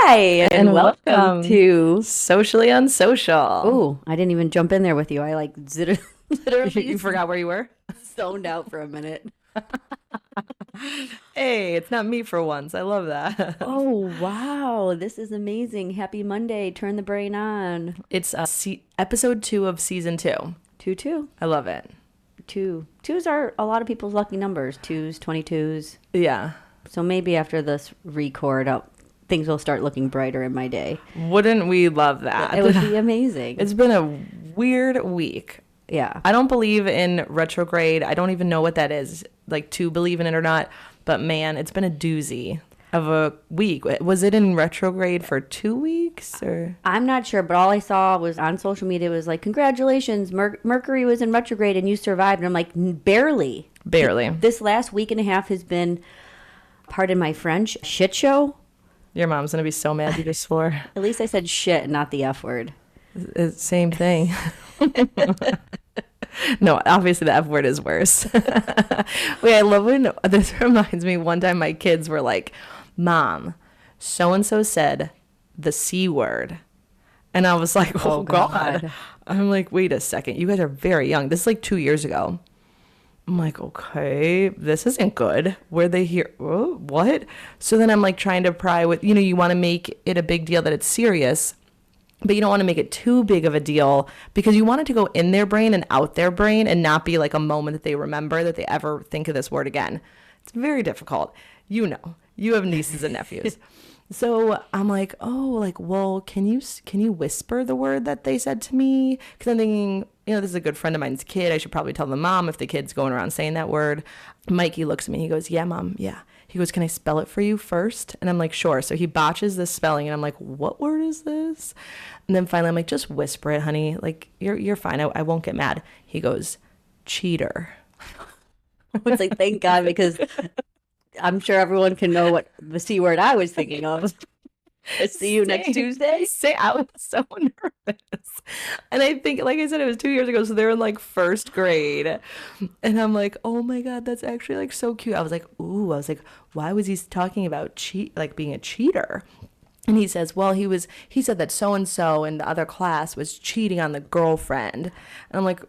Hi, and welcome welcome to. Socially Unsocial. Oh, I didn't even jump in there with you. I like literally You forgot where you were? zoned out for a minute. Hey, it's not me for once. I love that. Oh, wow. This is amazing. Happy Monday. Turn the brain on. It's episode 2 of season 2. 2 2. I love it. 2. Twos are a lot of people's lucky numbers. Twos, 22s. Yeah. So maybe after this record, things will start looking brighter in my day. Wouldn't we love that? It would be amazing. It's been a weird week. Yeah. I don't believe in retrograde. I don't even know what that is, like to believe in it or not. But man, it's been a doozy of a week. Was it in retrograde for 2 weeks or? I'm not sure, but all I saw was on social media was like, congratulations, Mercury was in retrograde and you survived. And I'm like, barely. Barely. This last week and a half has been, pardon my French, shit show. Your mom's going to be so mad you just swore. At least I said shit and not the F word. Same thing. No, obviously the F word is worse. Wait, I love when this reminds me one time my kids were like, Mom, so-and-so said the C word. And I was like, oh God. I'm like, wait a second. You guys are very young. This is like 2 years ago. I'm like, okay, this isn't good. Where they hear, oh, what? So then I'm like trying to pry with, you want to make it a big deal that it's serious, but you don't want to make it too big of a deal because you want it to go in their brain and out their brain and not be like a moment that they remember that they ever think of this word again. It's very difficult. You have nieces and nephews. So I'm like, oh, like, well, can you whisper the word that they said to me? Because I'm thinking, this is a good friend of mine's kid. I should probably tell the mom if the kid's going around saying that word. Mikey looks at me. He goes, yeah, Mom. Yeah. He goes, can I spell it for you first? And I'm like, sure. So he botches the spelling and I'm like, what word is this? And then finally I'm like, just whisper it, honey. Like, you're fine. I won't get mad. He goes, cheater. I was like, thank God, because I'm sure everyone can know what the C word I was thinking of. See you next Tuesday. I was so nervous. And I think, like I said, it was 2 years ago. So they're in like first grade. And I'm like, oh my God, that's actually like so cute. I was like, why was he talking about being a cheater? And he says, well, he said that so-and-so in the other class was cheating on the girlfriend. And I'm like,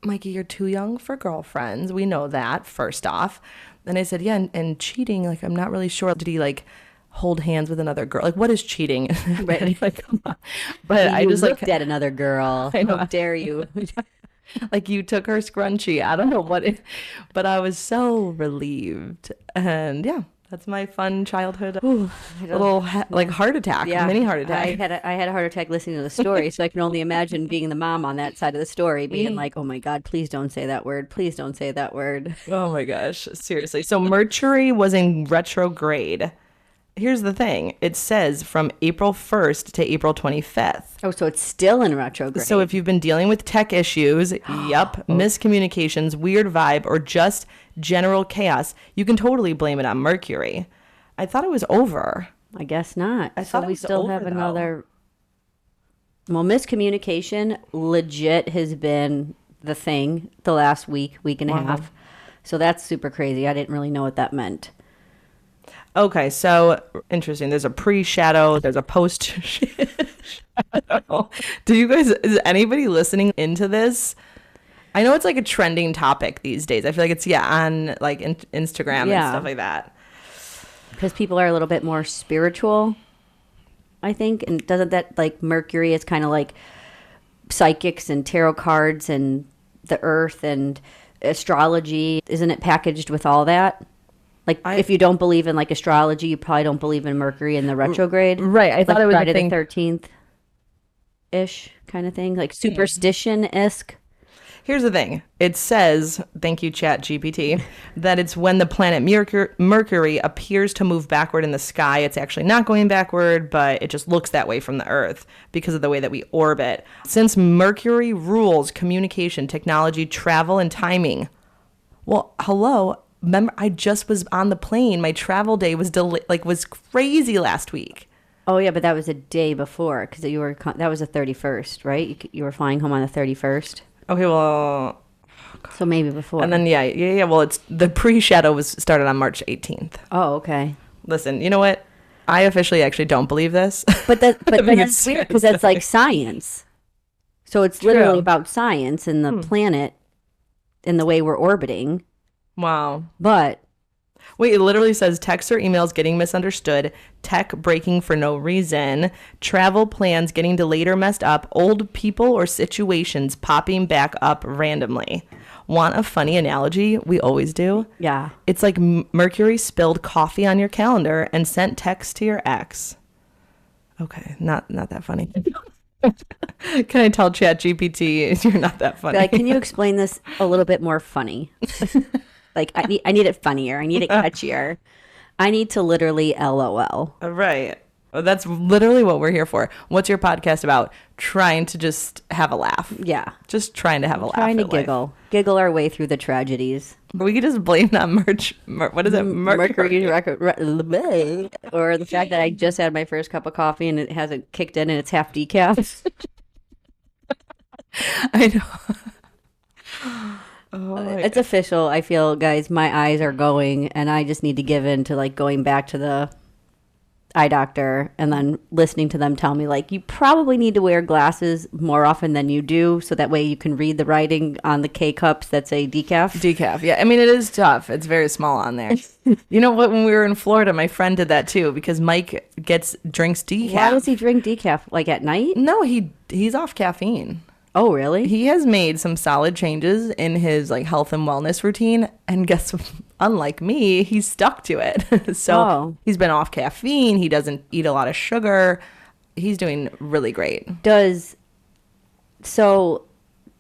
Mikey, you're too young for girlfriends. We know that, first off. And I said, yeah, and cheating, like, I'm not really sure. Did he, like, hold hands with another girl? Like, what is cheating? Right. Like, come on. But I just looked at another girl. I know. How dare you? Like, you took her scrunchie. I don't know but I was so relieved. And yeah, that's my fun childhood. Ooh, little heart attack, mini heart attack. I had a heart attack listening to the story, so I can only imagine being the mom on that side of the story, being like, oh my God, please don't say that word. Please don't say that word. Oh my gosh, seriously. So Mercury was in retrograde. Here's the thing. It says from April 1st to April 25th. Oh, so it's still in retrograde. So if you've been dealing with tech issues, miscommunications, weird vibe, or just general chaos, you can totally blame it on Mercury. I thought it was over. I guess not. I thought so it we was still over, have though. another. Well, miscommunication legit has been the thing the last week and a half. So that's super crazy. I didn't really know what that meant. Okay, so interesting. There's a pre-shadow. There's a post-shadow. Is anybody listening into this? I know it's like a trending topic these days. I feel like it's, on like Instagram and stuff like that. Because people are a little bit more spiritual, I think. And doesn't that, like, Mercury is kind of like psychics and tarot cards and the earth and astrology. Isn't it packaged with all that? Like, if you don't believe in, like, astrology, you probably don't believe in Mercury and the retrograde. Right. I thought like it was Friday a thing. the 13th-ish kind of thing. Like, superstition-esque. Here's the thing. It says, thank you, Chat GPT, that it's when the planet Mercury appears to move backward in the sky. It's actually not going backward, but it just looks that way from the Earth because of the way that we orbit. Since Mercury rules communication, technology, travel, and timing. Well, hello. Remember, I just was on the plane. My travel day was was crazy last week. Oh yeah, but that was a day before because that was the 31st, right? You were flying home on the 31st. Okay, well, so maybe before. And then yeah. Well, it's the pre-shadow was started on March 18th. Oh, okay. Listen, you know what? I officially actually don't believe this. But then think it's it's weird fair because to that's like say. science. So it's literally True. about science and the planet and the way we're orbiting. Wow. But Wait, it literally says texts or emails getting misunderstood, tech breaking for no reason, travel plans getting delayed or messed up, old people or situations popping back up randomly. Want a funny analogy? We always do. yeah, It's like Mercury spilled coffee on your calendar and sent text to your ex. Okay, not that funny. Can I tell ChatGPT you're not that be funny? like, can you explain this a little bit more funny? Like I need it funnier. I need it catchier. I need to literally LOL. Right. Well, that's literally what we're here for. What's your podcast about? Trying to just have a laugh. Yeah. Just trying to have a laugh. Trying to at life. giggle our way through the tragedies. We could just blame that what is it? Mercury record, or the fact that I just had my first cup of coffee and it hasn't kicked in and it's half decaf. I know. Oh my It's official. I feel, guys, my eyes are going, and I just need to give in to like going back to the eye doctor and then listening to them tell me like you probably need to wear glasses more often than you do, so that way you can read the writing on the K cups that say decaf. Decaf. Yeah. I mean, it is tough. It's very small on there. You know what? When we were in Florida, my friend did that too because Mike drinks decaf. Why does he drink decaf like at night? No, he's off caffeine. Oh, really? He has made some solid changes in his like health and wellness routine, and guess unlike me, he's stuck to it. So he's been off caffeine. He doesn't eat a lot of sugar. He's doing really great. Does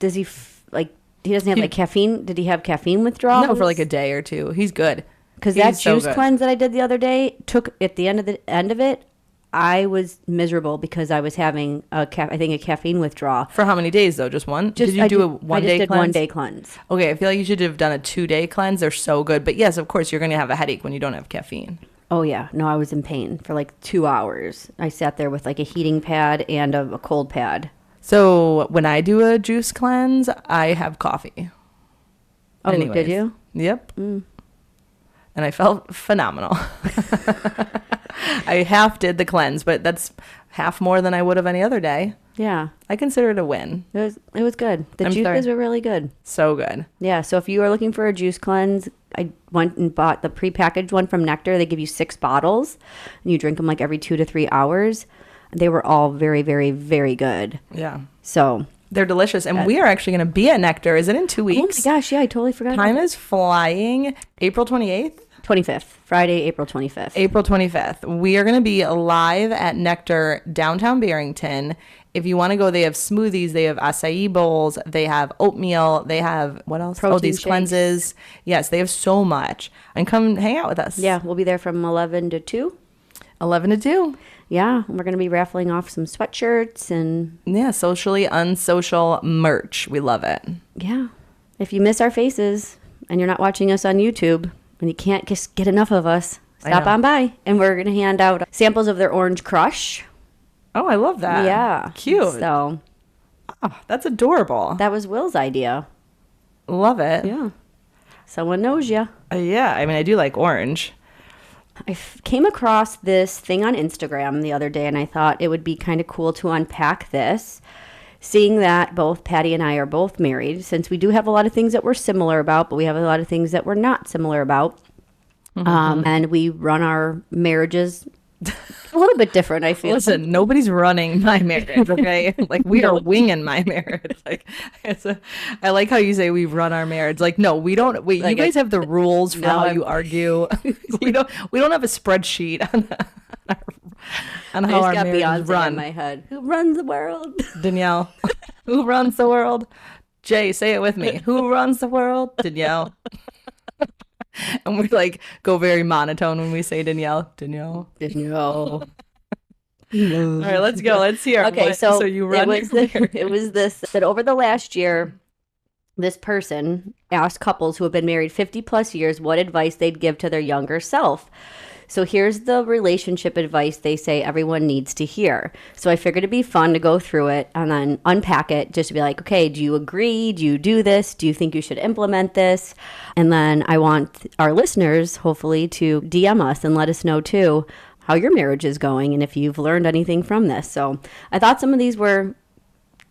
he like he doesn't have like caffeine? Did he have caffeine withdrawal? No, for like a day or two. He's good. Because that He's so juice good. cleanse that I did the other day took at the end of it. I was miserable because I was having a caffeine withdrawal. For how many days though? Just one? Did you do a 1 I just day did cleanse? 1 day cleanse. Okay, I feel like you should have done a 2-day cleanse. They're so good. But yes, of course, you're going to have a headache when you don't have caffeine. Oh yeah, no, I was in pain for like 2 hours. I sat there with like a heating pad and a cold pad. So when I do a juice cleanse, I have coffee. Oh, Anyways. did you? Yep. And I felt phenomenal. I half did the cleanse, but that's half more than I would have any other day. Yeah, I consider it a win. it was good. The I'm juices sorry. were really good. So good. Yeah, so if you are looking for a juice cleanse, I went and bought the prepackaged one from Nectar. They give you 6 bottles, and you drink them like every 2 to 3 hours. They were all very, very, very good. Yeah. So, They're delicious. And we are actually going to be at Nectar. Is it in 2 oh my weeks? gosh, yeah, I totally forgot. Time is flying. April 28th? 25th, Friday, April 25th. April 25th. We are going to be live at Nectar downtown Barrington. If you want to go, they have smoothies, they have acai bowls, they have oatmeal, they have what else? Protein these shakes. cleanses. Yes, they have so much. And come hang out with us. Yeah, we'll be there from 11 to 2. 11 to 2. Yeah, and we're going to be raffling off some sweatshirts and Yeah, socially unsocial merch. We love it. yeah. If you miss our faces and you're not watching us on YouTube and you can't just get enough of us, stop know. on by. And we're going to hand out samples of their Orange Crush. Oh, I love that. Yeah. Cute. So Oh, that's adorable. that was Will's idea. Love it. Yeah. Someone knows you. Yeah, I mean, I do like orange. I came across this thing on Instagram the other day, and I thought it would be kind of cool to unpack this. Seeing that both Patty and I are both married, since we do have a lot of things that we're similar about, but we have a lot of things that we're not similar about. And we run our marriages a little bit different, I feel. Listen, nobody's running my marriage, okay? Like, we are winging my marriage. Like, I like how you say we run our marriage. Like, no, we don't. Wait, Like you guys have the rules for No, how I'm- you argue. We don't have a spreadsheet on I how just our got marriage Beyonce is run. in my head. Who runs the world? Danielle, who runs the world? Jay, say it with me. Who runs the world? Danielle. And we like go very monotone when we say Danielle. Danielle. No. All right, let's go. Let's hear. Okay, What- so you run it was your marriage. it was this that over the last year, this person asked couples who have been married 50 plus years what advice they'd give to their younger self. So here's the relationship advice they say everyone needs to hear. So I figured it'd be fun to go through it and then unpack it just to be like, okay, do you agree? Do you do this? Do you think you should implement this? And then I want our listeners, hopefully, to DM us and let us know too how your marriage is going and if you've learned anything from this. So I thought some of these were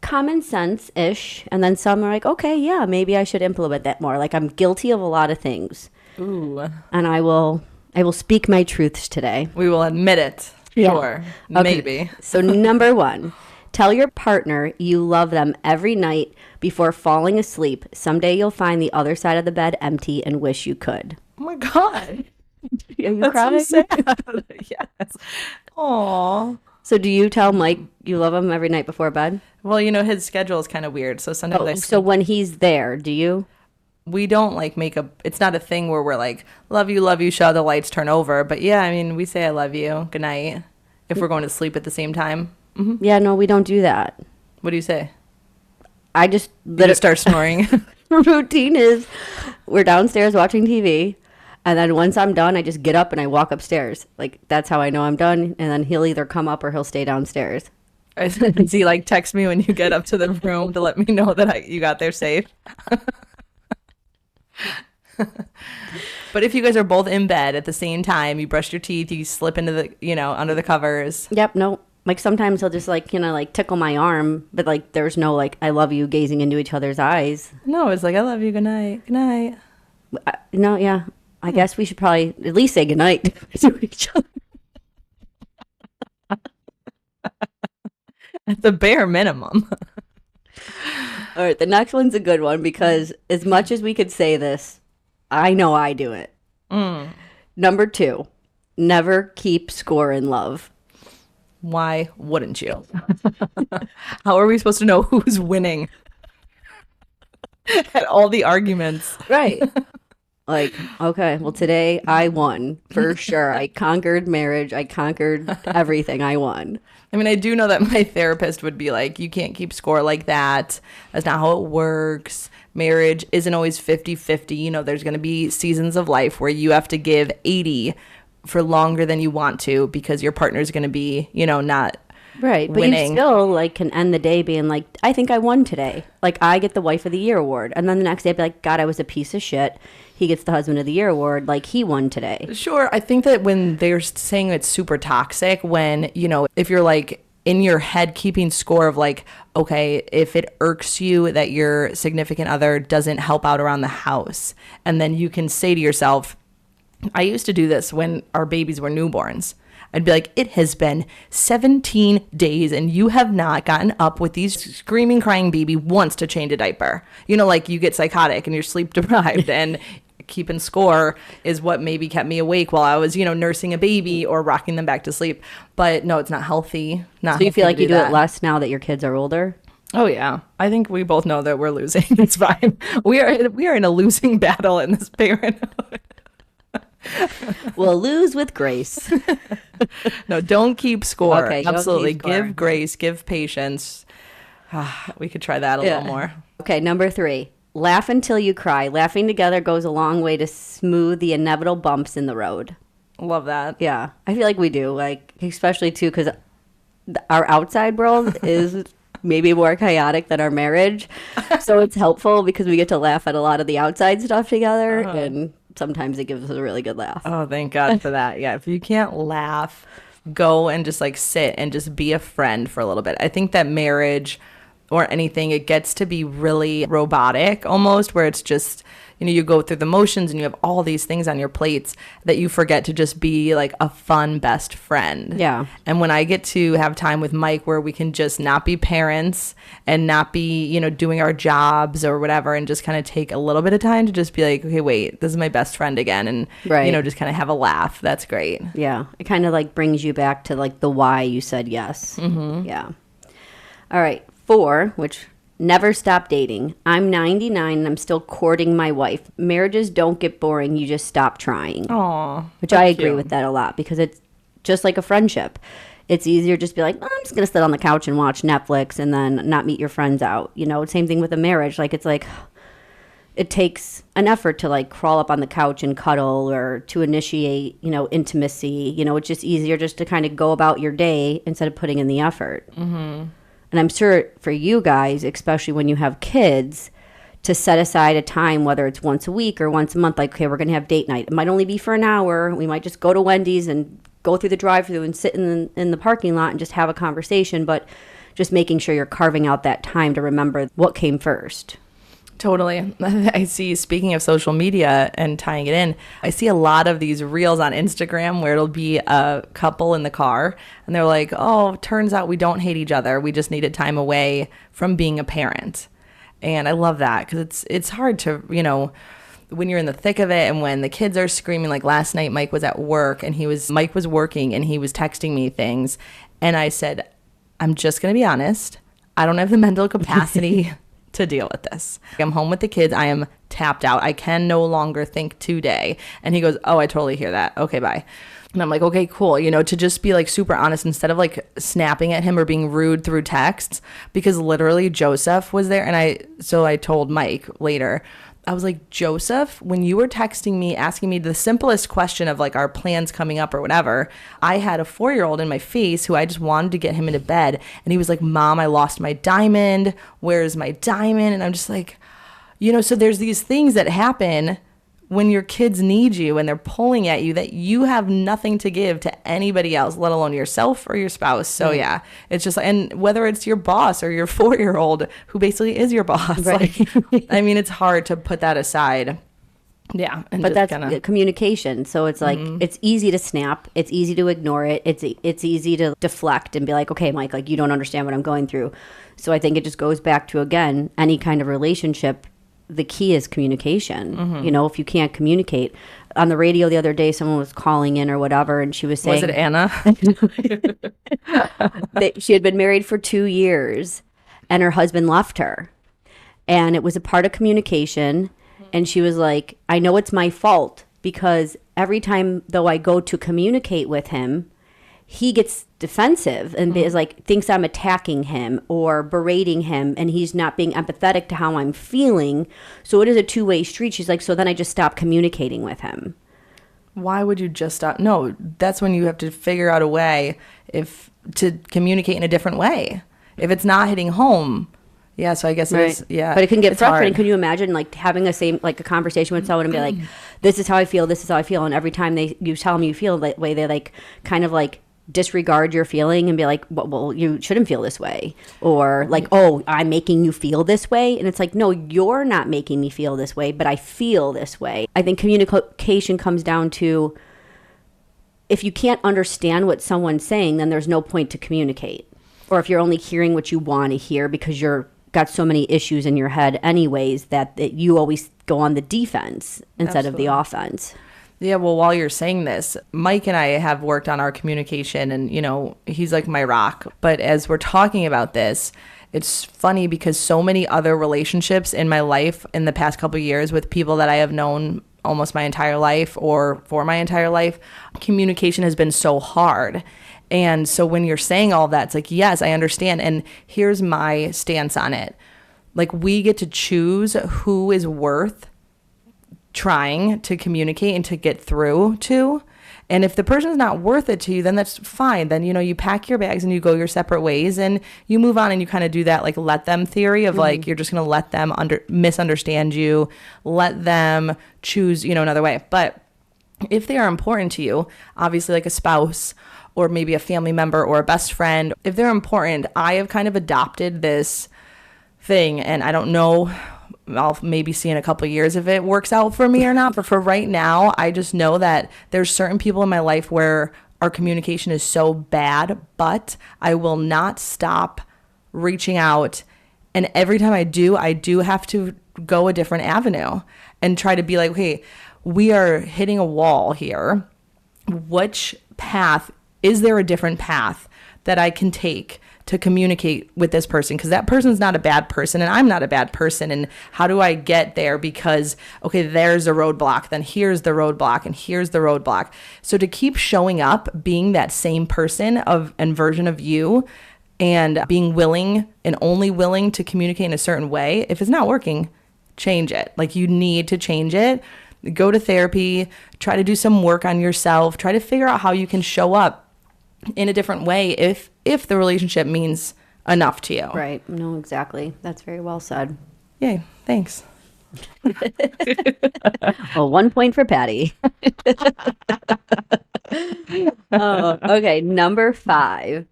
common sense-ish, and then some are like, okay, yeah, maybe I should implement that more. Like, I'm guilty of a lot of things. Ooh. And I will speak my truths today. We will admit it. Yeah. Sure. Okay. Maybe. So number 1, tell your partner you love them every night before falling asleep. Someday you'll find the other side of the bed empty and wish you could. Oh my God. Are you That's crying? so sad. Yes. Aw. So do you tell Mike you love him every night before bed? Well, his schedule is kind of weird. So sometimes So when he's there, do you? we don't like it's not a thing where we're like, love you, show the lights turn over. But yeah, I mean, we say I love you, good night, if we're going to sleep at the same time. Mm-hmm. Yeah, no, we don't do that. What do you say? I just You just start snoring. routine is we're downstairs watching TV, and then once I'm done, I just get up and I walk upstairs. Like, that's how I know I'm done, and then he'll either come up or he'll stay downstairs. Does he like text me when you get up to the room to let me know that you got there safe? But if you guys are both in bed at the same time, you brush your teeth, you slip into the, under the covers. Yep, no. Like, sometimes he'll just, like, tickle my arm, but, like, there's no, like, I love you gazing into each other's eyes. No, it's like, I love you, good night, good night. No, yeah. I guess we should probably at least say goodnight to each other. At the bare minimum. All right, the next one's a good one because as much as we could say this, I know I do it. Number 2, never keep score in love. Why wouldn't you? How are we supposed to know who's winning at all the arguments? Right. Like, okay, well, today I won for sure. I conquered marriage. I conquered everything. I won. I mean, I do know that my therapist would be like, you can't keep score like that. That's not how it works. Marriage isn't always 50-50. There's going to be seasons of life where you have to give 80 for longer than you want to because your partner's going to be, not right. But winning. you still, like, can end the day being like, I think I won today. Like, I get the Wife of the Year award. And then the next day I'd be like, God, I was a piece of shit. He gets the Husband of the Year award. Like, he won today. Sure. I think that when they're saying it's super toxic, when, if you're like in your head keeping score of like, okay, if it irks you that your significant other doesn't help out around the house, and then you can say to yourself, I used to do this when our babies were newborns. I'd be like, it has been 17 days and you have not gotten up with these screaming, crying baby once to change a diaper. Like you get psychotic and you're sleep deprived and keeping score is what maybe kept me awake while I was, nursing a baby or rocking them back to sleep. But no, it's not healthy. So you feel like you do it less now that your kids are older? Oh yeah. I think we both know that we're losing. It's fine. We are in a losing battle in this parenthood. We'll lose with grace. No, don't keep score. Okay, absolutely. don't keep score. Give grace, give patience. We could try that a little more. Okay, number 3. Laugh until you cry. Laughing together goes a long way to smooth the inevitable bumps in the road. Love that. Yeah, I feel like we do. Like, especially too, because our outside world is maybe more chaotic than our marriage. So it's helpful because we get to laugh at a lot of the outside stuff together, and sometimes it gives us a really good laugh. Oh, thank God for that. Yeah, if you can't laugh, go and just like sit and just be a friend for a little bit. I think that marriage or anything, it gets to be really robotic almost, where it's just, you go through the motions and you have all these things on your plates that you forget to just be like a fun best friend. Yeah. And when I get to have time with Mike where we can just not be parents and not be, doing our jobs or whatever, and just kind of take a little bit of time to just be like, okay, wait, this is my best friend again. And, right. Just kind of have a laugh. That's great. Yeah. It kind of like brings you back to like the why you said yes. Mm-hmm. Yeah. All right. 4, which never stop dating. I'm 99 and I'm still courting my wife. Marriages don't get boring. You just stop trying. Aw. Which I agree with that a lot because it's just like a friendship. It's easier just be like, I'm just going to sit on the couch and watch Netflix and then not meet your friends out. Same thing with a marriage. Like, it's like, it takes an effort to like crawl up on the couch and cuddle or to initiate, intimacy. It's just easier just to kind of go about your day instead of putting in the effort. Mm-hmm. And I'm sure for you guys, especially when you have kids, to set aside a time, whether it's once a week or once a month, like, okay, we're going to have date night. It might only be for an hour. We might just go to Wendy's and go through the drive-through and sit in the parking lot and just have a conversation, but just making sure you're carving out that time to remember what came first. Totally. I see, speaking of social media and tying it in, I see a lot of these reels on Instagram where it'll be a couple in the car and they're like, oh, turns out we don't hate each other. We just needed time away from being a parent. And I love that because it's hard to, when you're in the thick of it and when the kids are screaming. Like last night, Mike was at work and Mike was working and he was texting me things. And I said, I'm just going to be honest. I don't have the mental capacity to deal with this. I'm home with the kids. I am tapped out. I can no longer think today. And he goes, oh, I totally hear that. Okay, bye. And I'm like, okay, cool. To just be like super honest instead of like snapping at him or being rude through texts, because literally Joseph was there. And I told Mike later, I was like, Joseph, when you were texting me, asking me the simplest question of like our plans coming up or whatever, I had a 4-year-old in my face who I just wanted to get him into bed. And he was like, Mom, I lost my diamond. Where's my diamond? And I'm just like, so there's these things that happen when your kids need you and they're pulling at you that you have nothing to give to anybody else, let alone yourself or your spouse. So yeah, it's just, and whether it's your boss or your 4-year-old who basically is your boss, right. It's hard to put that aside. Yeah. But that's communication. So it's like, it's easy to snap. It's easy to ignore it. It's easy to deflect and be like, okay, Mike, like you don't understand what I'm going through. So I think it just goes back to, again, any kind of relationship, the key is communication. If you can't communicate. On the radio the other day, someone was calling in or whatever, and she was saying... Was it Anna? She had been married for 2 years, and her husband left her. And it was a part of communication, and she was like, I know it's my fault, because every time, though, I go to communicate with him, he gets defensive and is like, thinks I'm attacking him or berating him, and he's not being empathetic to how I'm feeling. So it is a two-way street. She's like, so then I just stop communicating with him. Why would you just stop? No, that's when you have to figure out a way to communicate in a different way. If it's not hitting home. Yeah, so I guess right. It's, yeah. But it can get it's frustrating. Hard. Can you imagine like having a conversation with someone and be like, this is how I feel, this is how I feel. And every time you tell them you feel that way, they like kind of like disregard your feeling and be like, well, you shouldn't feel this way, or like, oh, I'm making you feel this way. And it's like, no, you're not making me feel this way, but I feel this way. I think communication comes down to, if you can't understand what someone's saying, then there's no point to communicate. Or if you're only hearing what you want to hear because you're got so many issues in your head anyways that you always go on the defense instead of the offense. Yeah, well, while you're saying this, Mike and I have worked on our communication and, he's like my rock. But as we're talking about this, it's funny because so many other relationships in my life in the past couple of years with people that I have known almost my entire life or for my entire life, communication has been so hard. And so when you're saying all that, it's like, yes, I understand. And here's my stance on it. Like, we get to choose who is worth trying to communicate and to get through to. And if the person's not worth it to you, then that's fine. Then, you pack your bags and you go your separate ways and you move on, and you kind of do that like let them theory of like, you're just going to let them misunderstand you, let them choose, another way. But if they are important to you, obviously like a spouse or maybe a family member or a best friend, if they're important, I have kind of adopted this thing, and I don't know, I'll maybe see in a couple of years if it works out for me or not. But for right now, I just know that there's certain people in my life where our communication is so bad, but I will not stop reaching out. And every time I do have to go a different avenue and try to be like, okay, we are hitting a wall here. Which path, is there a different path that I can take to communicate with this person? Because that person's not a bad person and I'm not a bad person. And how do I get there? Because, okay, there's a roadblock, then here's the roadblock, and here's the roadblock. So to keep showing up, being that same person and version of you, and being willing and only willing to communicate in a certain way, if it's not working, change it. Like, you need to change it. Go to therapy, try to do some work on yourself, try to figure out how you can show up in a different way if the relationship means enough to you. Right. No, exactly. That's very well said. Yay. Thanks. Well, 1 point for Patty. Oh, okay. Number 5.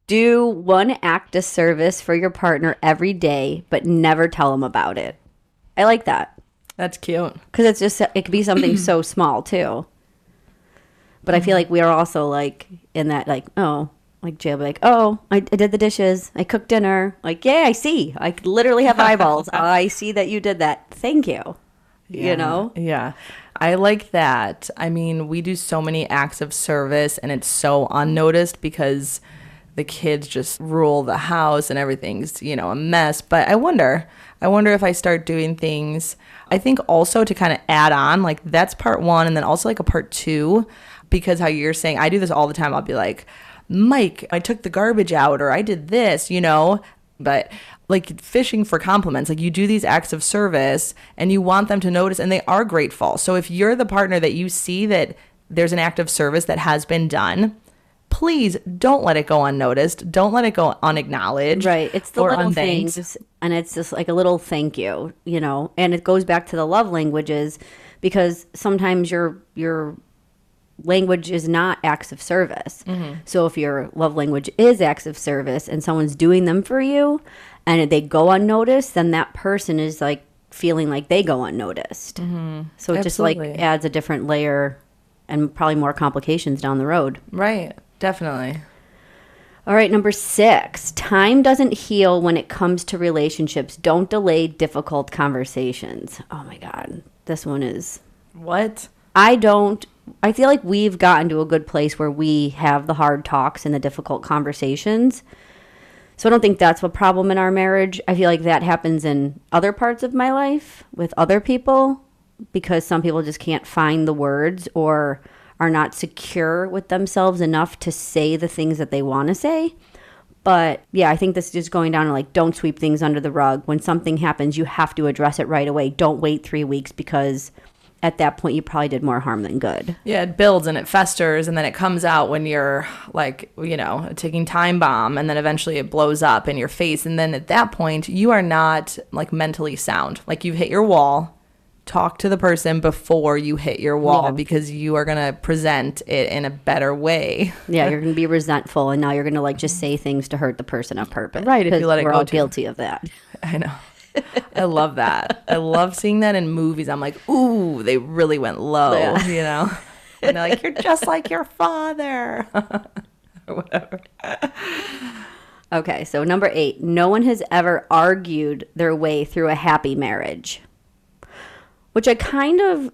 Do one act of service for your partner every day, but never tell them about it. I like that That's cute. because it could be something so small too. But I feel like we are also like in that, like, oh, like Jay will be like, oh, I did the dishes. I cooked dinner. Like, yeah, I see. I literally have eyeballs. I see that you did that. Thank you. You know? Yeah. I like that. I mean, we do so many acts of service and it's so unnoticed because the kids just rule the house and everything's, a mess. But I wonder if I start doing things, I think also to kind of add on, like that's part 1 and then also like a part 2, because how you're saying, I do this all the time. I'll be like, Mike, I took the garbage out or I did this, but like fishing for compliments, like you do these acts of service and you want them to notice and they are grateful. So if you're the partner that you see that there's an act of service that has been done, please don't let it go unnoticed. Don't let it go unacknowledged. Right. It's the little things. And it's just like a little thank you, and it goes back to the love languages because sometimes your language is not acts of service. Mm-hmm. So if your love language is acts of service and someone's doing them for you and they go unnoticed, then that person is like feeling like they go unnoticed. Mm-hmm. So it just like adds a different layer and probably more complications down the road. Right. Definitely. All right, number 6. Time doesn't heal when it comes to relationships. Don't delay difficult conversations. Oh my God. This one is... What? I feel like we've gotten to a good place where we have the hard talks and the difficult conversations. So I don't think that's a problem in our marriage. I feel like that happens in other parts of my life with other people because some people just can't find the words or are not secure with themselves enough to say the things that they want to say. But yeah, I think this is just going down to like, don't sweep things under the rug. When something happens, you have to address it right away. Don't wait 3 weeks because at that point you probably did more harm than good. Yeah, it builds and it festers and then it comes out when you're like, a ticking time bomb and then eventually it blows up in your face. And then at that point, you are not like mentally sound. Like you've hit your wall. Talk to the person before you hit your wall because you are going to present it in a better way. Yeah, you're going to be resentful and now you're going to like just say things to hurt the person on purpose. Right, if you let it go. We're all guilty of that. I know. I love that. I love seeing that in movies. I'm like, ooh, they really went low, And they're like, you're just like your father. Or whatever. Okay, so number 8. No one has ever argued their way through a happy marriage. Which I kind of...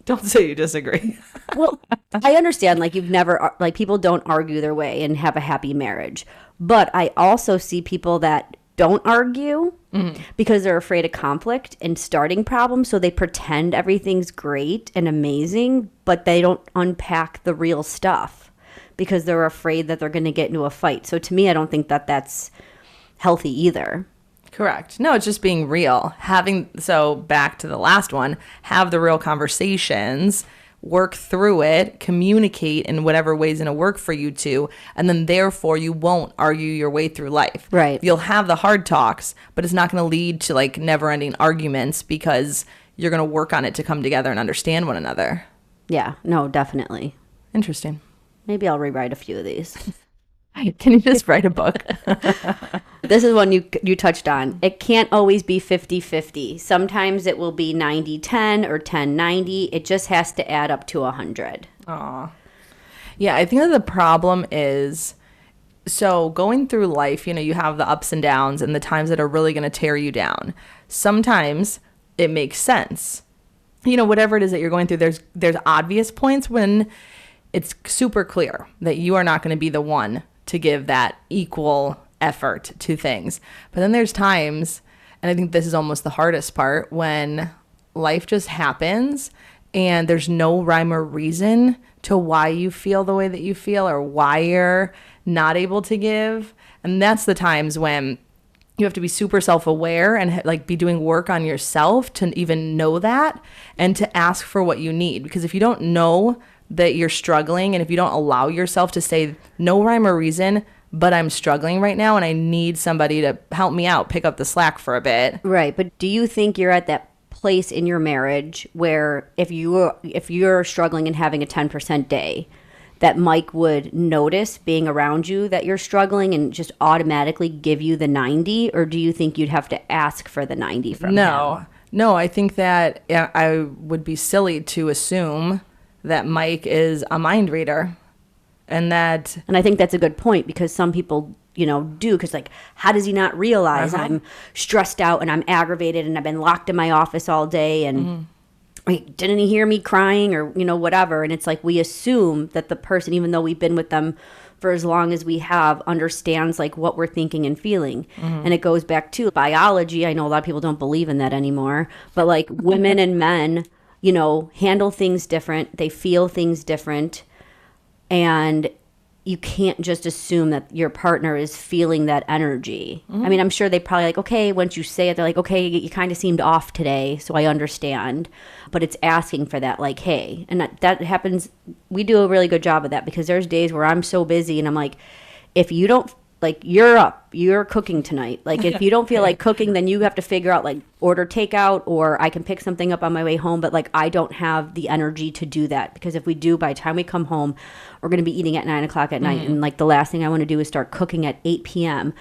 Don't say you disagree. Well, I understand, like, you've never... Like, people don't argue their way and have a happy marriage. But I also see people that don't argue because they're afraid of conflict and starting problems. So they pretend everything's great and amazing, but they don't unpack the real stuff because they're afraid that they're going to get into a fight. So to me, I don't think that that's healthy either. Correct. No, it's just being real. So back to the last one, have the real conversations, work through it, communicate in whatever ways going to work for you two, and then therefore you won't argue your way through life. Right. You'll have the hard talks, but it's not going to lead to like never-ending arguments because you're going to work on it to come together and understand one another. Yeah, no, definitely. Interesting. Maybe I'll rewrite a few of these. Can you just write a book? This is one you touched on. It can't always be 50-50. Sometimes it will be 90-10 or 10-90. It just has to add up to 100. Aw. Yeah, I think that the problem is, so going through life, you have the ups and downs and the times that are really going to tear you down. Sometimes it makes sense. Whatever it is that you're going through, there's obvious points when it's super clear that you are not going to be the one to give that equal effort to things. But then there's times, and I think this is almost the hardest part, when life just happens and there's no rhyme or reason to why you feel the way that you feel or why you're not able to give. And that's the times when you have to be super self-aware and like be doing work on yourself to even know that and to ask for what you need. Because if you don't know that you're struggling and if you don't allow yourself to say no rhyme or reason, but I'm struggling right now and I need somebody to help me out, pick up the slack for a bit. Right. But do you think you're at that place in your marriage where if you're struggling and having a 10% day, that Mike would notice being around you that you're struggling and just automatically give you the 90? Or do you think you'd have to ask for the 90 from him? No, I think that I would be silly to assume that Mike is a mind reader. And I think that's a good point, because some people, do, because like, how does he not realize I'm stressed out and I'm aggravated and I've been locked in my office all day and wait, didn't he hear me crying or, whatever. And it's like, we assume that the person, even though we've been with them for as long as we have, understands like what we're thinking and feeling. And it goes back to biology. I know a lot of people don't believe in that anymore, but like women and men, handle things different. They feel things different. And you can't just assume that your partner is feeling that energy. I mean, I'm sure they probably like, okay, once you say it, they're like, okay, you kind of seemed off today, so I understand. But it's asking for that, like, hey. And that happens. We do a really good job of that, because there's days where I'm so busy and I'm like, if you don't, like, you're cooking tonight. Like, if you don't feel like cooking, then you have to figure out, like, order takeout, or I can pick something up on my way home. But, like, I don't have the energy to do that, because if we do, by the time we come home, we're going to be eating at 9 o'clock at night. And, like, the last thing I want to do is start cooking at 8 p.m.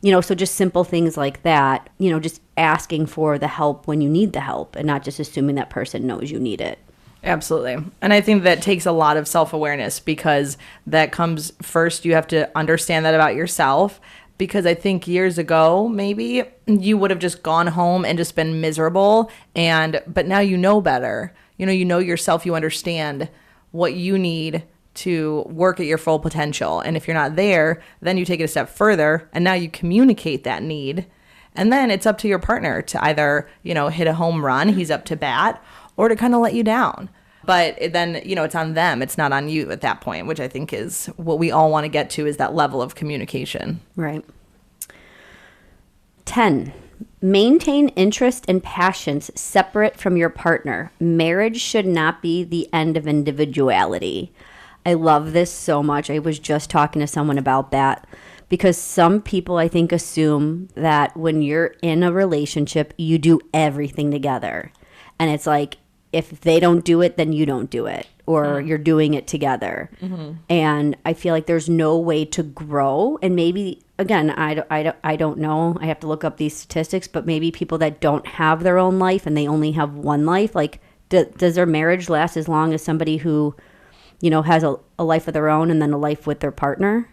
So just simple things like that, just asking for the help when you need the help and not just assuming that person knows you need it. Absolutely. And I think that takes a lot of self-awareness, because that comes first. You have to understand that about yourself, because I think years ago, maybe you would have just gone home and just been miserable. But now you know better. You know yourself, you understand what you need to work at your full potential. And if you're not there, then you take it a step further, and now you communicate that need. And then it's up to your partner to either, hit a home run, he's up to bat, or to kind of let you down. But then, it's on them. It's not on you at that point, which I think is what we all want to get to, is that level of communication. Right. 10, maintain interest and passions separate from your partner. Marriage should not be the end of individuality. I love this so much. I was just talking to someone about that, because some people, I think, assume that when you're in a relationship, you do everything together. And it's like, if they don't do it, then you don't do it, or you're doing it together. And I feel like there's no way to grow. And maybe, again, I don't know. I have to look up these statistics, but maybe people that don't have their own life and they only have one life, like, does their marriage last as long as somebody who, has a life of their own and then a life with their partner?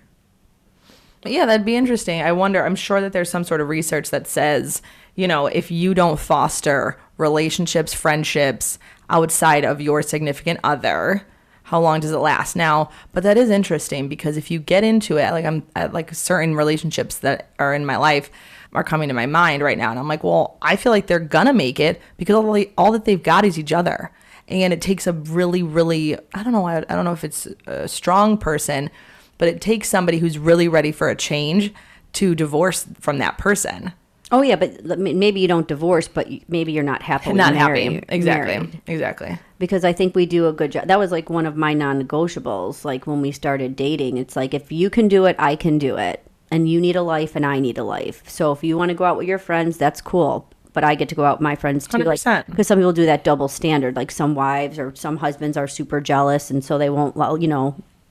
Yeah, that'd be interesting. I wonder, I'm sure that there's some sort of research that says, if you don't foster relationships, friendships outside of your significant other, how long does it last? Now, but that is interesting, because if you get into it, like certain relationships that are in my life are coming to my mind right now. And I'm like, well, I feel like they're gonna make it, because all that they've got is each other. And it takes a really, really, I don't know if it's a strong person, but it takes somebody who's really ready for a change to divorce from that person. Oh, yeah, but maybe you don't divorce, but maybe you're not happily married. Exactly. Because I think we do a good job. That was like one of my non-negotiables, like when we started dating. It's like, if you can do it, I can do it. And you need a life and I need a life. So if you want to go out with your friends, that's cool. But I get to go out with my friends too. 100%. Because some people do that double standard. Like some wives or some husbands are super jealous, and so they won't,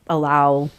allow,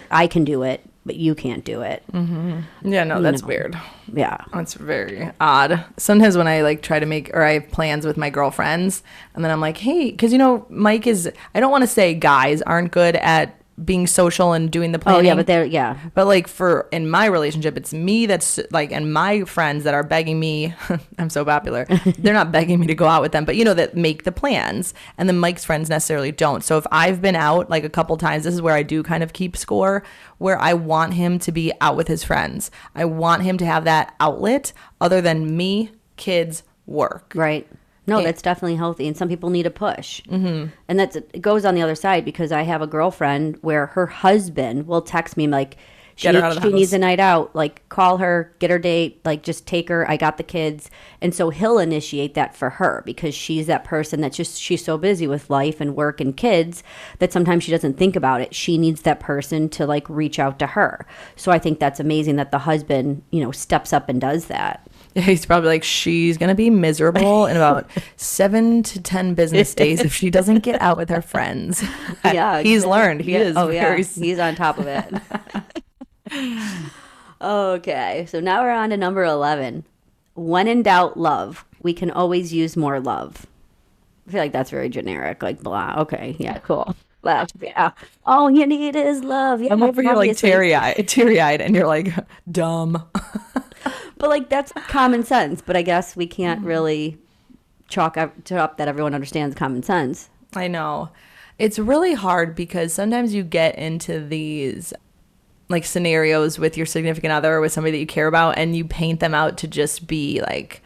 I can do it, but you can't do it. Yeah, no, that's weird. Yeah. That's very odd. Sometimes when I try to I have plans with my girlfriends, and then I'm like, hey, because Mike is, I don't want to say guys aren't good at being social and doing the planning. Oh, yeah, but But in my relationship, it's me that's and my friends that are begging me, I'm so popular, they're not begging me to go out with them, but that make the plans. And then Mike's friends necessarily don't. So if I've been out a couple times, this is where I do kind of keep score, where I want him to be out with his friends. I want him to have that outlet other than me, kids, work. Right. No, that's definitely healthy. And some people need a push. And it goes on the other side, because I have a girlfriend where her husband will text me like, she needs a night out. Like, call her, get her date, just take her. I got the kids. And so he'll initiate that for her, because she's that person that she's so busy with life and work and kids that sometimes she doesn't think about it. She needs that person to reach out to her. So I think that's amazing that the husband, steps up and does that. Yeah, he's probably like, she's gonna be miserable in about 7 to 10 business days if she doesn't get out with her friends. Yeah, He's exactly. learned. He Yeah. is Oh, yeah. very. He's on top of it. Okay, so now we're on to number 11. When in doubt, love. We can always use more love. I feel like that's very generic, like blah. Okay, yeah, cool. Love, yeah. All you need is love. Yeah, I'm over here like obviously. teary-eyed, and you're like, dumb. But like that's common sense. But I guess we can't really chalk up that everyone understands common sense. I know. It's really hard because sometimes you get into these like scenarios with your significant other or with somebody that you care about, and you paint them out to just be like,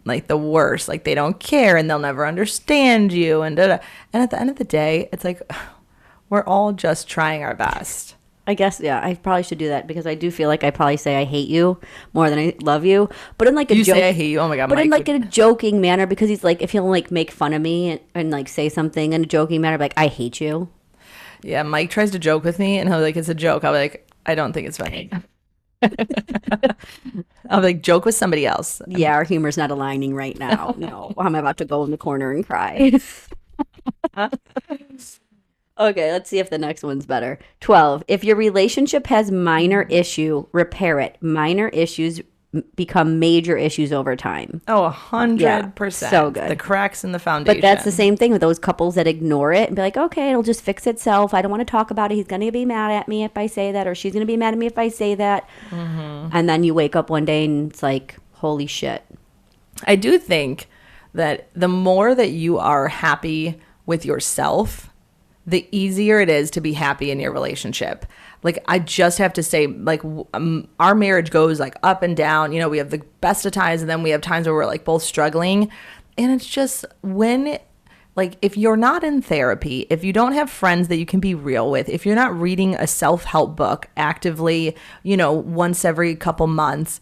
like the worst, like they don't care and they'll never understand you and da-da. And at the end of the day, it's like we're all just trying our best. I guess, yeah, I probably should do that because I do feel like I probably say I hate you more than I love you, but in like a You joke, say I hate you. Oh my God, but in Mike like a joking manner, because he's like, if he'll like make fun of me and like say something in a joking manner, like I hate you. Yeah, Mike tries to joke with me and I'm like, it's a joke. I'll be like, I don't think it's funny. I'll be like, joke with somebody else. Yeah, our humor's not aligning right now. No, I'm about to go in the corner and cry. Okay, let's see if the next one's better. 12. If your relationship has minor issue, repair it. Minor issues become major issues over time. Oh, 100%. So good. The cracks in the foundation. But that's the same thing with those couples that ignore it and be like, okay, it'll just fix itself. I don't want to talk about it. He's going to be mad at me if I say that, or she's going to be mad at me if I say that. Mm-hmm. And then you wake up one day and it's like, holy shit. I do think that the more that you are happy with yourself, the easier it is to be happy in your relationship. Like, I just have to say, like, our marriage goes like up and down. We have the best of times, and then we have times where we're like both struggling. And it's just when, like, if you're not in therapy, if you don't have friends that you can be real with, if you're not reading a self-help book actively, once every couple months,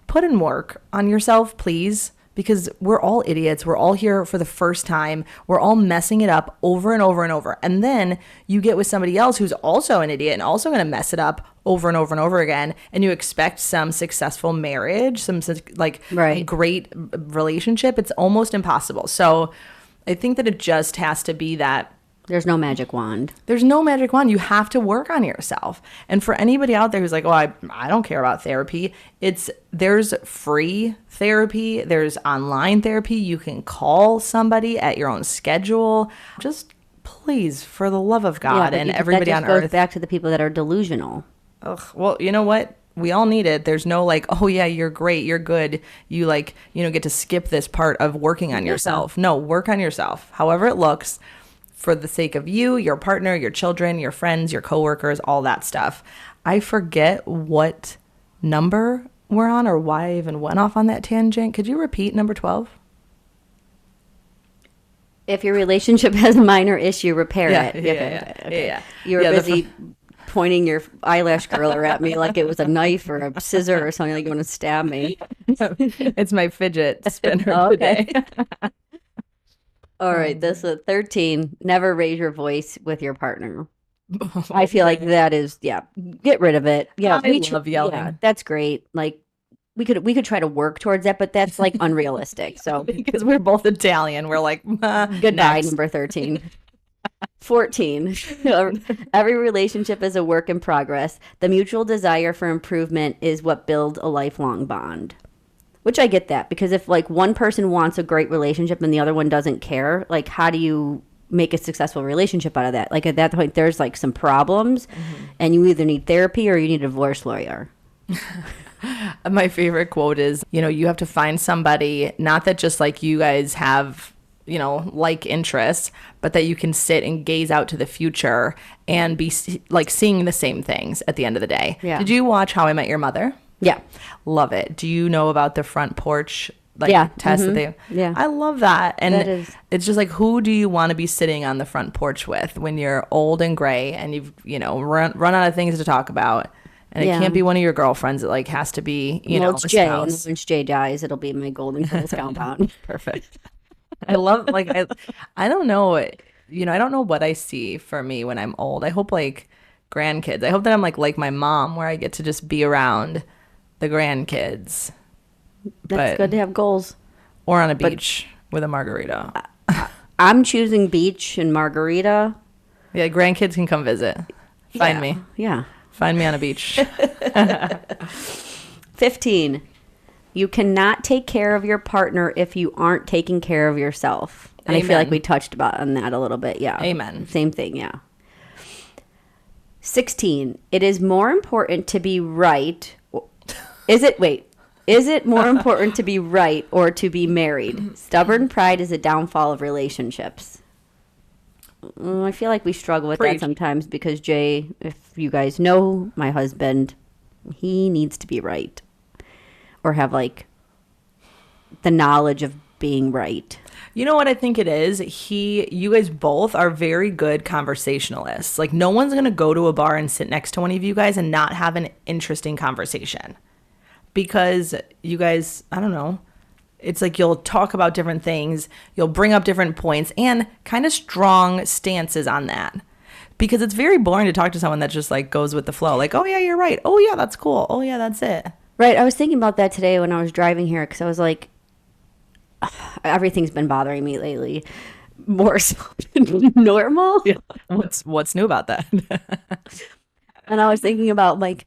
put in work on yourself, please. Because we're all idiots. We're all here for the first time. We're all messing it up over and over and over. And then you get with somebody else who's also an idiot and also going to mess it up over and over and over again. And you expect some successful marriage, some like great relationship. It's almost impossible. So I think that it just has to be that. There's no magic wand. There's no magic wand. You have to work on yourself. And for anybody out there who's like, oh, I don't care about therapy. There's free therapy. There's online therapy. You can call somebody at your own schedule. Just please, for the love of God and everybody on earth. That goes back to the people that are delusional. Ugh, well, you know what? We all need it. There's no like, oh yeah, you're great, you're good. You like, get to skip this part of working on yourself. No, work on yourself. However it looks. For the sake of you, your partner, your children, your friends, your coworkers, all that stuff. I forget what number we're on or why I even went off on that tangent. Could you repeat number 12? If your relationship has a minor issue, repair it. Yeah. You were busy pointing your eyelash curler at me like it was a knife or a scissor or something, like you want to stab me. It's my fidget spinner today. All right, this is 13. Never raise your voice with your partner. I feel like that is, get rid of it. Yeah, I love yelling. Yeah, that's great. Like we could try to work towards that, but that's like unrealistic. So because we're both Italian, we're like goodbye. Next. Number 13. 14. Every relationship is a work in progress. The mutual desire for improvement is what builds a lifelong bond. Which I get that, because if like one person wants a great relationship and the other one doesn't care, like how do you make a successful relationship out of that? Like at that point, there's like some problems and you either need therapy or you need a divorce lawyer. My favorite quote is, you have to find somebody, not that just like you guys have, like interests, but that you can sit and gaze out to the future and be like seeing the same things at the end of the day. Yeah. Did you watch How I Met Your Mother? Yeah. Love it. Do you know about the front porch test that they I love that. And it's just like, who do you want to be sitting on the front porch with when you're old and gray and you've run out of things to talk about, and it can't be one of your girlfriends. It like has to be it's Jay, and once Jay dies it'll be my golden girls compound. Perfect. I love like I don't know I don't know what I see for me when I'm old. I hope like grandkids. I hope that I'm like my mom, where I get to just be around the grandkids. That's good to have goals. Or on a beach with a margarita. I'm choosing beach and margarita. Yeah, grandkids can come visit. Find me. Yeah. Find me on a beach. 15. You cannot take care of your partner if you aren't taking care of yourself. And I feel like we touched on that a little bit. Yeah. Amen. Same thing. Yeah. 16. It is more important to be right. Is it more important to be right or to be married? Stubborn pride is a downfall of relationships. I feel like we struggle with that sometimes because Jay, if you guys know my husband, he needs to be right or have like the knowledge of being right. You know what I think it is? You guys both are very good conversationalists. Like no one's going to go to a bar and sit next to one of you guys and not have an interesting conversation. Because you guys, I don't know, it's like you'll talk about different things, you'll bring up different points and kind of strong stances on that. Because it's very boring to talk to someone that just like goes with the flow. Like, oh yeah, you're right. Oh yeah, that's cool. Oh yeah, that's it. Right. I was thinking about that today when I was driving here because I was like, everything's been bothering me lately. More so than normal. Yeah. What's new about that? And I was thinking about like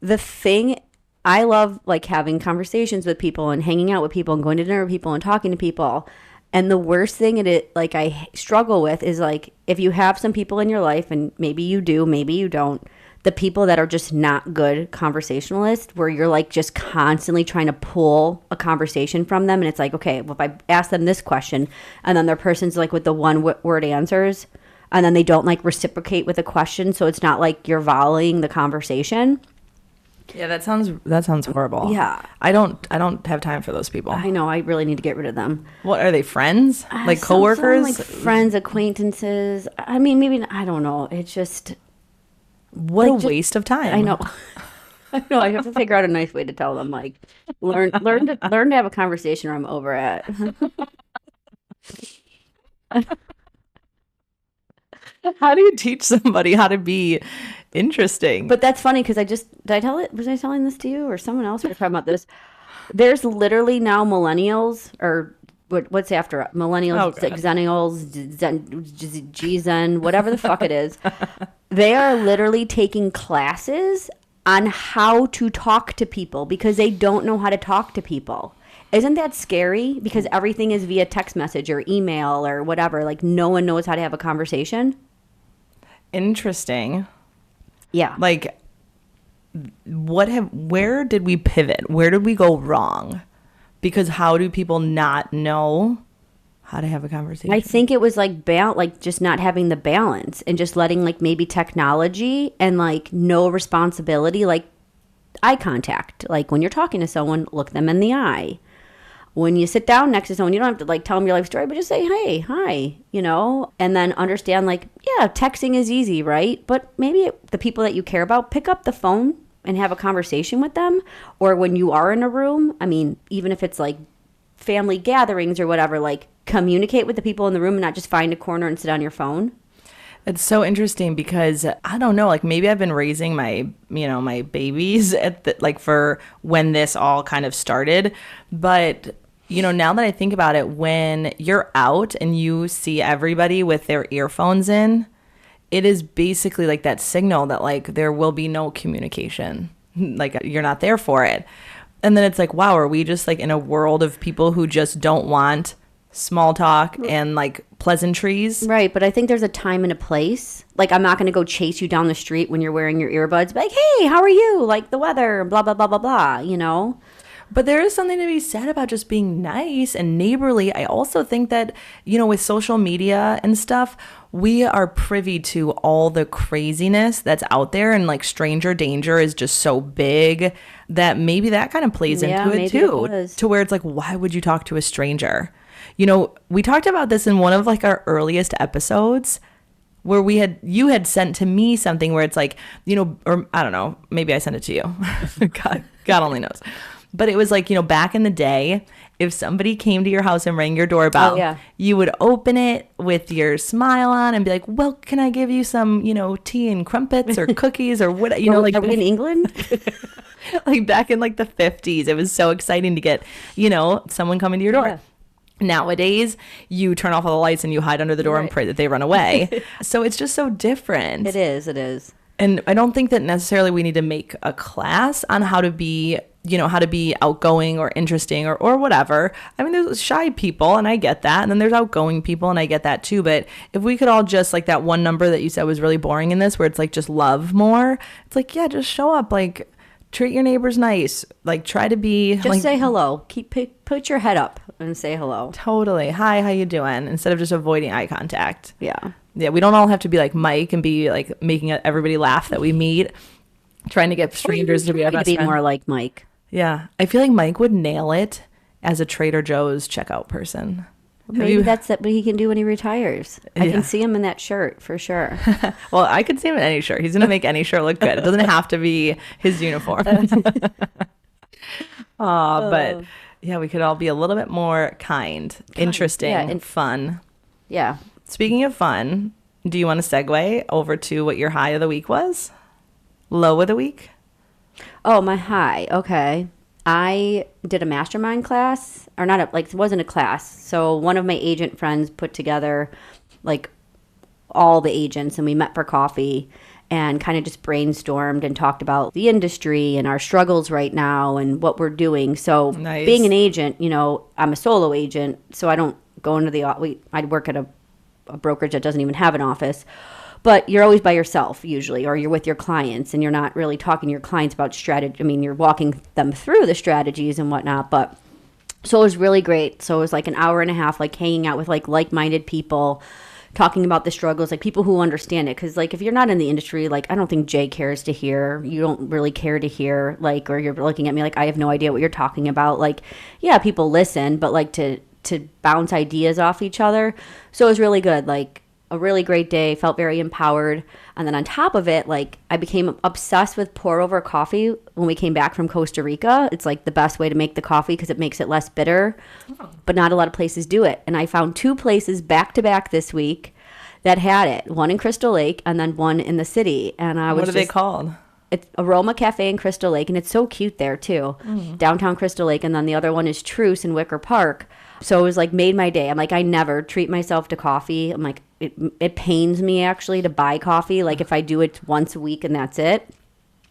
the thing. I love like having conversations with people and hanging out with people and going to dinner with people and talking to people. And the worst thing like I struggle with is like if you have some people in your life and maybe you do, maybe you don't, the people that are just not good conversationalists where you're like just constantly trying to pull a conversation from them. And it's like, okay, well, if I ask them this question and then their person's like with the one word answers and then they don't like reciprocate with a question. So it's not like you're volleying the conversation. Yeah, that sounds horrible. Yeah. I don't have time for those people. I know. I really need to get rid of them. What are they, friends? Like coworkers? Like friends, acquaintances. I mean, maybe I don't know. It's just what like a waste of time. I know. I know. I have to figure out a nice way to tell them. Like, learn to have a conversation, or I'm over it. How do you teach somebody how to be interesting? But that's funny because was I telling this to you or someone else? We were talking about this. There's literally now millennials or what's after millennials, like Zennials, G-Zen, whatever the fuck it is. They are literally taking classes on how to talk to people because they don't know how to talk to people. Isn't that scary? Because everything is via text message or email or whatever. Like no one knows how to have a conversation. Interesting. Yeah. Like where did we pivot? Where did we go wrong? Because how do people not know how to have a conversation? I think it was like just not having the balance and just letting like maybe technology and like no responsibility, like eye contact. Like when you're talking to someone, look them in the eye. When you sit down next to someone, you don't have to like tell them your life story, but just say, hey, hi, and then understand like, yeah, texting is easy, right? But maybe the people that you care about, pick up the phone and have a conversation with them. Or when you are in a room, I mean, even if it's like family gatherings or whatever, like communicate with the people in the room and not just find a corner and sit on your phone. It's so interesting because I don't know, like maybe I've been raising my babies for when this all kind of started, but now that I think about it, when you're out and you see everybody with their earphones in, it is basically like that signal that like there will be no communication, like you're not there for it. And then it's like, wow, are we just like in a world of people who just don't want small talk and like pleasantries? Right, but I think there's a time and a place. Like I'm not going to go chase you down the street when you're wearing your earbuds, be like, hey, how are you? Like the weather, blah, blah, blah, blah, blah, But there is something to be said about just being nice and neighborly. I also think that, with social media and stuff, we are privy to all the craziness that's out there, and like stranger danger is just so big that maybe that kind of plays into it too, to where it's like, why would you talk to a stranger? We talked about this in one of like our earliest episodes where you had sent to me something where it's like, or I don't know, maybe I sent it to you. God only knows. But it was like, back in the day, if somebody came to your house and rang your doorbell, you would open it with your smile on and be like, well, can I give you some, tea and crumpets or cookies or what, Are we in England? Like back in like the 50s, it was so exciting to get, someone coming to your door. Yeah. Nowadays, you turn off all the lights and you hide under the door and Right. pray that they run away. So it's just so different. It is. It is. And I don't think that necessarily we need to make a class on how to be, how to be outgoing or interesting or whatever. I mean, there's shy people and I get that. And then there's outgoing people and I get that too. But if we could all just like that one number that you said was really boring in this, where it's like just love more. It's like, yeah, just show up, like treat your neighbors nice, like try to be Just like, say hello. Put your head up and say hello. totally. Hi, how you doing? Instead of just avoiding eye contact. Yeah. Yeah, we don't all have to be like Mike and be like making everybody laugh that we meet, trying to get strangers to be our Try to best be friend. more like Mike. Yeah, I feel like Mike would nail it as a Trader Joe's checkout person. Maybe that's what he can do when he retires. I Yeah. can see him in that shirt for sure. Well, I could see him in any shirt. He's gonna make any shirt look good. It doesn't have to be his uniform. But yeah, we could all be a little bit more kind, interesting, yeah, and fun. Yeah. Speaking of fun, do you want to segue over to what your high of the week was? Low of the week? Oh, my high. Okay. I did a mastermind class, or not, like, it wasn't a class. So one of my agent friends put together, like, all the agents, and we met for coffee and kind of just brainstormed and talked about the industry and our struggles right now and what we're doing. So Nice. being an agent, I'm a solo agent, so I don't go into I work at a brokerage that doesn't even have an office. But you're always by yourself usually, or you're with your clients and you're not really talking to your clients about strategy. I mean, you're walking them through the strategies and whatnot. But so it was really great. So it was like an hour and a half, like hanging out with like-minded people, talking about the struggles, like people who understand it. Because like if you're not in the industry, like I don't think Jay cares to hear. You don't really care to hear, like, or you're looking at me like I have no idea what you're talking about. Like, yeah, people listen, but like to bounce ideas off each other. So it was really good. Like a really great day, felt very empowered. And then on top of it, like I became obsessed with pour over coffee when we came back from Costa Rica. It's like the best way to make the coffee because it makes it less bitter, but not a lot of places do it. And I found 2 places back to back this week that had it, one in Crystal Lake and then one in the city. And I was What are they called? It's Aroma Cafe in Crystal Lake, and it's so cute there too. Downtown Crystal Lake, and then the other one is Truce in Wicker Park. So it was like made my day. I'm like, I never treat myself to coffee. I'm like, it pains me actually to buy coffee. Like if I do it once a week and that's it.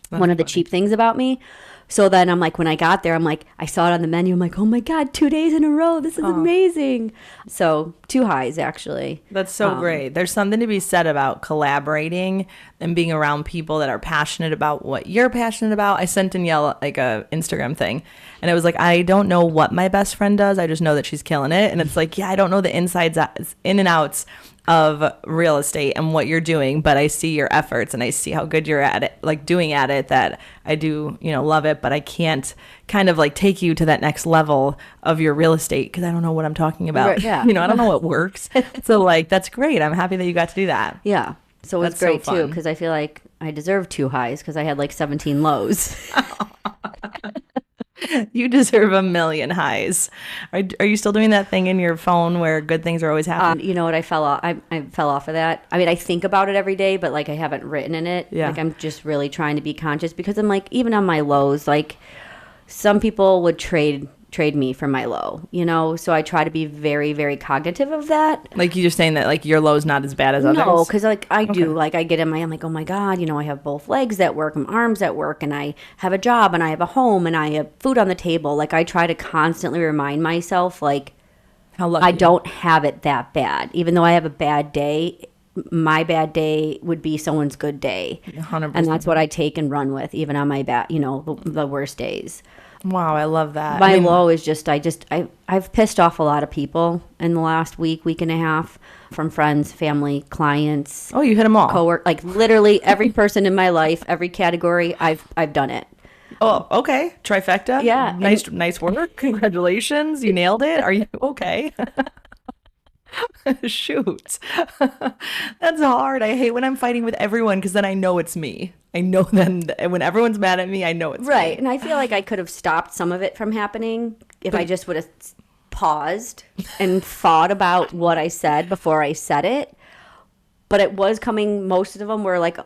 One of the cheap things about me. So then I'm like, when I got there, I'm like, I saw it on the menu. I'm like, oh my God, 2 days in a row. This is amazing. So 2 highs actually. That's so great. There's something to be said about collaborating and being around people that are passionate about what you're passionate about. I sent Danielle like a Instagram thing and it was like, I don't know what my best friend does. I just know that she's killing it. And it's like, yeah, I don't know the insides, in and outs of real estate and what you're doing, but I see your efforts and I see how good you're at it, like doing at it, that I do, love it, but I can't kind of like take you to that next level of your real estate because I don't know what I'm talking about. Right, yeah. I don't know what works. So like, that's great. I'm happy that you got to do that. Yeah. So it was That's so great too fun. because I feel like I deserve 2 highs because I had like 17 lows. You deserve a million highs. Are you still doing that thing in your phone where good things are always happening? You know what? I fell off. I fell off of that. I mean, I think about it every day, but like I haven't written in it. Yeah. Like I'm just really trying to be conscious because I'm like, even on my lows, like some people would trade me for my low, so I try to be very, very cognitive of that. Like you're saying that like your low's not as bad as others? No, because like I do, like I get in I'm like, oh my God, I have both legs that work and arms that work, and I have a job and I have a home and I have food on the table. Like I try to constantly remind myself, like How lucky. I don't have it that bad. Even though I have a bad day, my bad day would be someone's good day. 100%. And that's what I take and run with, even on my bad, the worst days. Wow, I love that. My low is just I've pissed off a lot of people in the last week and a half, from friends, family, clients, Oh, you hit them all. coworker, like literally every person in my life, every category, I've done it. Oh, okay. Trifecta. Yeah. Nice work. Congratulations. You nailed it. Are you okay? Shoot. That's hard. I hate when I'm fighting with everyone because then I know it's me. I know then when everyone's mad at me, I know it's Right. me. And I feel like I could have stopped some of it from happening if I just would have paused and thought about what I said before I said it. But it was coming, most of them were like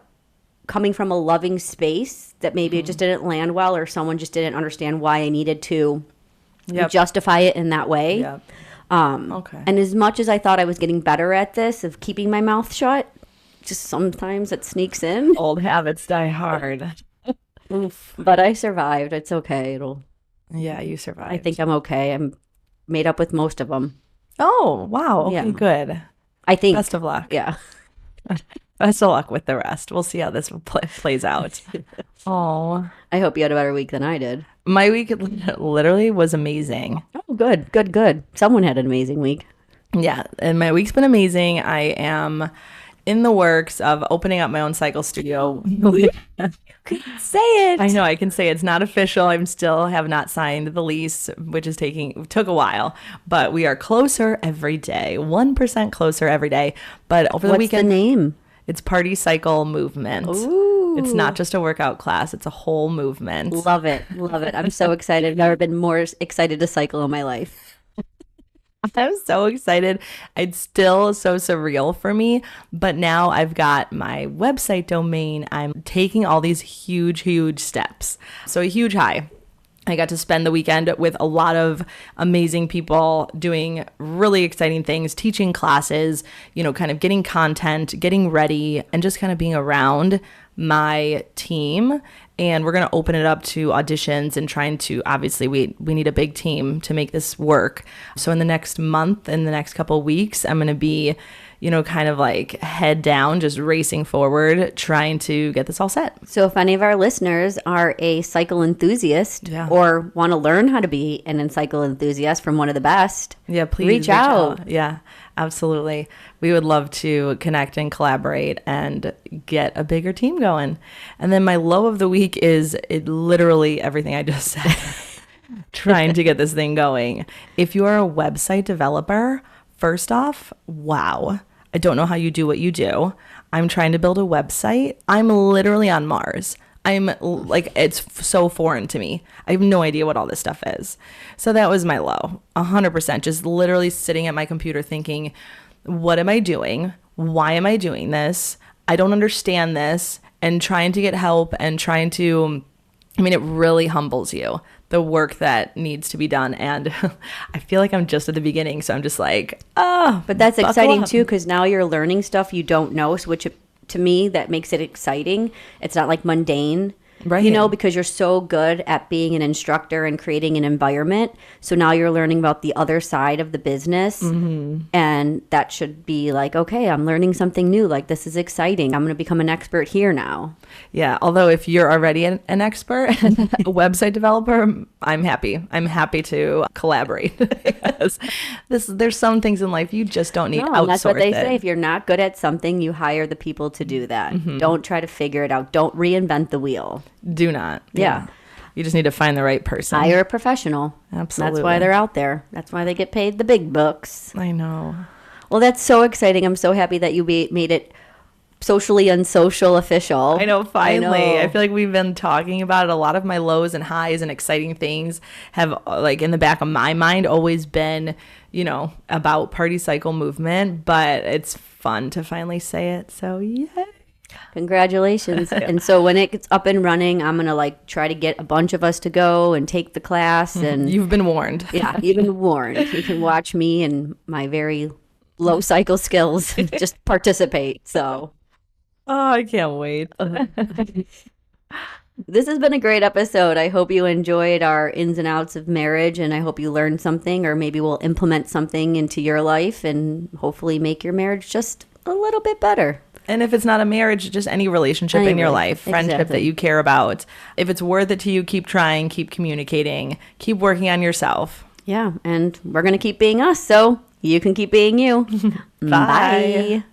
coming from a loving space that maybe it just didn't land well, or someone just didn't understand why I needed to justify it in that way. Yep. Okay. And as much as I thought I was getting better at this, of keeping my mouth shut, just sometimes it sneaks in. Old habits die hard. Oof. But I survived. It's okay. Yeah, you survived. I think I'm okay. I'm made up with most of them. Oh, wow. Okay, Yeah. good. I think. Best of luck. Yeah. Best of luck with the rest. We'll see how this plays out. Oh, I hope you had a better week than I did. my week literally was amazing. Oh, good, good, good. Someone had an amazing week. Yeah, and my week's been amazing. I am in the works of opening up my own cycle studio. Say it. I know I can say it's not official. I'm still have not signed the lease, which is took a while, but we are closer every day, 1% closer every day. But over the What's weekend, the name? it's Party Cycle Movement. Ooh. It's not just a workout class; it's a whole movement. Love it. Love it. I'm so excited. I've never been more excited to cycle in my life. I'm so excited. It's still so surreal for me, but now I've got my website domain. I'm taking all these huge, huge steps. So a huge high. I got to spend the weekend with a lot of amazing people doing really exciting things, teaching classes, kind of getting content, getting ready, and just kind of being around my team. And we're going to open it up to auditions and trying to, obviously, we need a big team to make this work. So in the next month, in the next couple of weeks, I'm going to be, kind of like head down, just racing forward, trying to get this all set. So if any of our listeners are a cycle enthusiast or want to learn how to be an cycle enthusiast from one of the best, yeah, please reach out. Yeah, absolutely. We would love to connect and collaborate and get a bigger team going. And then my low of the week is literally everything I just said. Trying to get this thing going. If you are a website developer, first off, wow. I don't know how you do what you do. I'm trying to build a website. I'm literally on Mars. I'm like, it's so foreign to me. I have no idea what all this stuff is. So that was my low, 100%. Just literally sitting at my computer thinking, what am I doing? Why am I doing this? I don't understand this. And trying to get help and trying to, it really humbles you, the work that needs to be done. And I feel like I'm just at the beginning. So I'm just like, but that's exciting too, because now you're learning stuff you don't know, which to me, that makes it exciting. It's not like mundane, right? Because you're so good at being an instructor and creating an environment. So now you're learning about the other side of the business. Mm-hmm. And that should be like, okay, I'm learning something new. Like, this is exciting. I'm going to become an expert here now. Yeah. Although if you're already an expert, a website developer, I'm happy. I'm happy to collaborate. There's some things in life you just don't need outsourced. That's what they say. If you're not good at something, you hire the people to do that. Mm-hmm. Don't try to figure it out. Don't reinvent the wheel. Do not. Yeah. You just need to find the right person. Hire a professional. Absolutely. That's why they're out there. That's why they get paid the big bucks. I know. Well, that's so exciting. I'm so happy that you made it socially unsocial official. I know, finally. I feel like we've been talking about it. A lot of my lows and highs and exciting things have, like, in the back of my mind always been, about Party Cycle Movement, but it's fun to finally say it. So, yay. Congratulations. And so when it gets up and running, I'm going to try to get a bunch of us to go and take the class. And you've been warned. Yeah, you've been warned. You can watch me and my very low cycle skills just participate. So. Oh, I can't wait. This has been a great episode. I hope you enjoyed our ins and outs of marriage, and I hope you learned something, or maybe we'll implement something into your life and hopefully make your marriage just a little bit better. And if it's not a marriage, just any relationship in your life, friendship that you care about. If it's worth it to you, keep trying, keep communicating, keep working on yourself. Yeah, and we're going to keep being us, so you can keep being you. Bye. Bye.